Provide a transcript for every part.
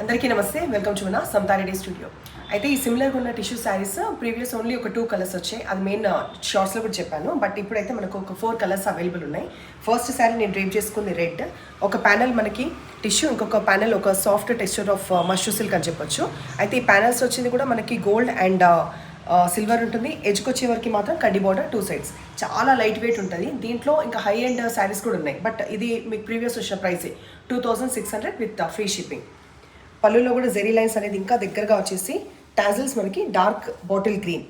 అందరికీ నమస్తే, welcome to మన సమతారెడ్డి స్టూడియో. అయితే ఈ సిమిలర్గా ఉన్న టిష్యూ శారీస్ ప్రీవియస్ ఓన్లీ ఒక 2 కలర్స్ వచ్చాయి. అది మెయిన్ షార్ట్స్లో కూడా చెప్పాను. బట్ ఇప్పుడైతే మనకు ఒక 4 కలర్స్ అవైలబుల్ ఉన్నాయి. ఫస్ట్ శారీ నేను డ్రేప్ చేసుకుంది రెడ్. ఒక ప్యానల్ మనకి టిష్యూ, ఇంకొక ప్యానల్ ఒక soft texture of mashru silk అని చెప్పొచ్చు. అయితే ఈ ప్యానల్స్ వచ్చింది కూడా మనకి గోల్డ్ అండ్ సిల్వర్ ఉంటుంది. ఎడ్జ్కి వచ్చే వరకు మాత్రం కడ్డీ బార్డర్ 2 సైడ్స్. చాలా లైట్ వెయిట్ ఉంటుంది. దీంట్లో ఇంకా హై ఎండ్ శారీస్ కూడా ఉన్నాయి. బట్ ఇది మీకు ప్రీవియస్ వచ్చిన ప్రైస్ 2600 విత్ ఫ్రీ షిప్పింగ్. పళ్ళులో కూడా జెరీ లైన్స్ అనేది ఇంకా దగ్గరగా వచ్చేసి టాజిల్స్ మనకి డార్క్ బాటిల్ గ్రీన్.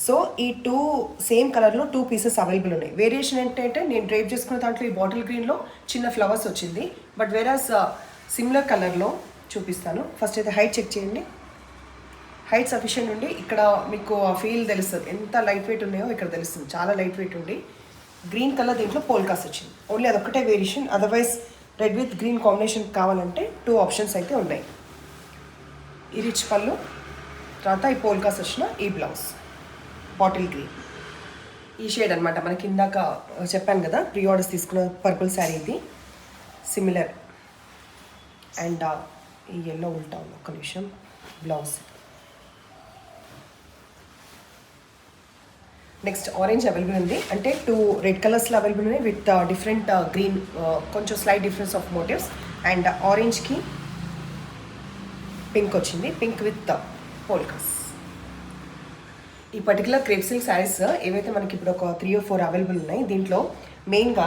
సో ఈ 2 సేమ్ కలర్లో 2 పీసెస్ అవైలబుల్ ఉన్నాయి. వేరియేషన్ ఏంటంటే నేను డ్రైప్ చేసుకున్న దాంట్లో ఈ బాటిల్ గ్రీన్లో చిన్న ఫ్లవర్స్ వచ్చింది. బట్ వేరాస్ సిమిలర్ కలర్లో చూపిస్తాను. ఫస్ట్ అయితే హైట్ చెక్ చేయండి. హైట్ సఫిషియెంట్ ఉండి ఇక్కడ మీకు ఫీల్ తెలుస్తుంది ఎంత లైట్ వెయిట్ ఉన్నాయో ఇక్కడ తెలుస్తుంది. చాలా లైట్ వెయిట్ ఉండి గ్రీన్ కలర్ దీంట్లో పోల్కాస్ వచ్చింది. ఓన్లీ అదొక్కటే variation. Otherwise red with green combination కావాలంటే 2 ఆప్షన్స్ అయితే ఉన్నాయి. ఈ రిచ్ పళ్ళు, తర్వాత ఈ పోల్కాస్ వచ్చిన ఈ బ్లౌజ్ బాటిల్ గ్రీన్. ఈ షేడ్ అనమాట మనకి ఇందాక చెప్పాను కదా ప్రీ ఆర్డర్స్ తీసుకున్న పర్పుల్ శారీ. ఇది సిమిలర్ అండ్ ఈ ఎల్లో ఉల్టా ఉంది. ఒక్క నిమిషం. బ్లౌజ్ నెక్స్ట్ ఆరెంజ్ అవైలబుల్ ఉంది. అంటే 2 రెడ్ కలర్స్లో అవైలబుల్ ఉన్నాయి విత్ డిఫరెంట్ గ్రీన్, కొంచెం slight difference of motifs. And ఆరెంజ్కి పింక్ వచ్చింది, పింక్ విత్ పోల్కాస్. ఈ పర్టికులర్ క్రేప్ సిల్క్ శారీస్ ఏవైతే మనకి ఇప్పుడు ఒక 3 or 4 అవైలబుల్ ఉన్నాయి. దీంట్లో మెయిన్గా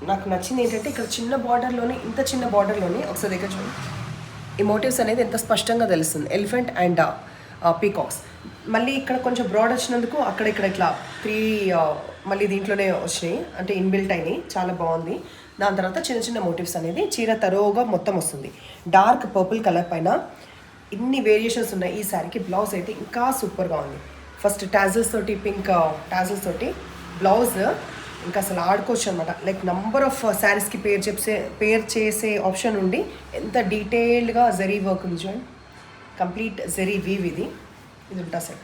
నాకు నచ్చింది ఏంటంటే ఇక్కడ చిన్న బార్డర్లోనే, ఇంత చిన్న బార్డర్లోనే ఒకసారి దగ్గర చూడండి, ఈ మోటివ్స్ అనేది ఎంత స్పష్టంగా తెలుస్తుంది. Elephant and peacocks. మళ్ళీ ఇక్కడ కొంచెం బ్రాడ్ వచ్చినందుకు అక్కడ ఇక్కడ ఇట్లా 3 మళ్ళీ దీంట్లోనే వచ్చినాయి, అంటే ఇన్బిల్ట్ అయినాయి. చాలా బాగుంది. దాని తర్వాత చిన్న చిన్న మోటివ్స్ అనేది చీర తరోగా మొత్తం వస్తుంది. డార్క్ పర్పుల్ కలర్ పైన ఇన్ని వేరియేషన్స్ ఉన్నాయి. ఈ శారీకి బ్లౌజ్ అయితే ఇంకా సూపర్గా ఉంది. ఫస్ట్ టాజిల్స్ తోటి, పింక్ టాజిల్స్ తోటి బ్లౌజ్ ఇంకా అసలు ఆడుకోవచ్చు అనమాట. లైక్ నంబర్ ఆఫ్ శారీస్కి పేర్ చేసే ఆప్షన్ ఉండి ఎంత డీటెయిల్డ్గా జరీ వర్క్ ఉంది చూడండి. కంప్లీట్ జరీ వీవ్ ఇది ఉంటా సెట్.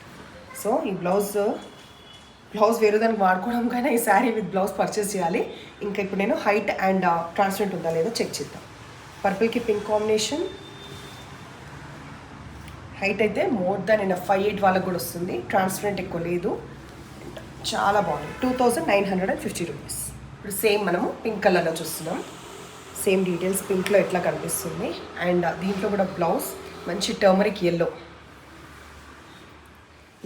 సో ఈ బ్లౌజ్ వేరే దానికి వాడుకోవడం కన్నా ఈ శారీ విత్ బ్లౌజ్ పర్చేస్ చేయాలి. ఇంకా ఇప్పుడు నేను హైట్ అండ్ ట్రాన్స్పరెంట్ ఉందా లేదో చెక్ చేద్దాం. పర్పుల్కి పింక్ కాంబినేషన్. హైట్ అయితే మోర్ దాన్ 5'8" వాళ్ళకి కూడా వస్తుంది. ట్రాన్స్పరెంట్ ఎక్కువ లేదు. చాలా బాగుంది. 2950 రూపీస్. ఇప్పుడు సేమ్ మనము పింక్ కలర్లో చూస్తున్నాం. సేమ్ డీటెయిల్స్ పింక్లో ఎట్లా కనిపిస్తుంది. అండ్ దీంట్లో కూడా బ్లౌజ్ మంచి టర్మరిక్ ఎల్లో.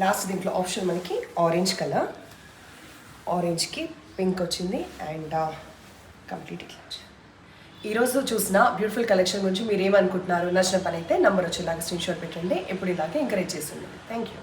లాస్ట్ దీంట్లో ఆప్షన్ మనకి ఆరెంజ్ కలర్. ఆరెంజ్కి పింక్ వచ్చింది అండ్ కంప్లీట్ ఇట్లా. ఈరోజు చూసిన బ్యూటిఫుల్ కలెక్షన్ గురించి మీరు ఏమనుకుంటున్నారు? నచ్చిన పని అయితే నంబర్ వచ్చేలాగా స్క్రీన్ షాట్ పెట్టండి. ఎప్పుడు ఇలాగే ఎంకరేజ్ చేస్తుంది. Thank you.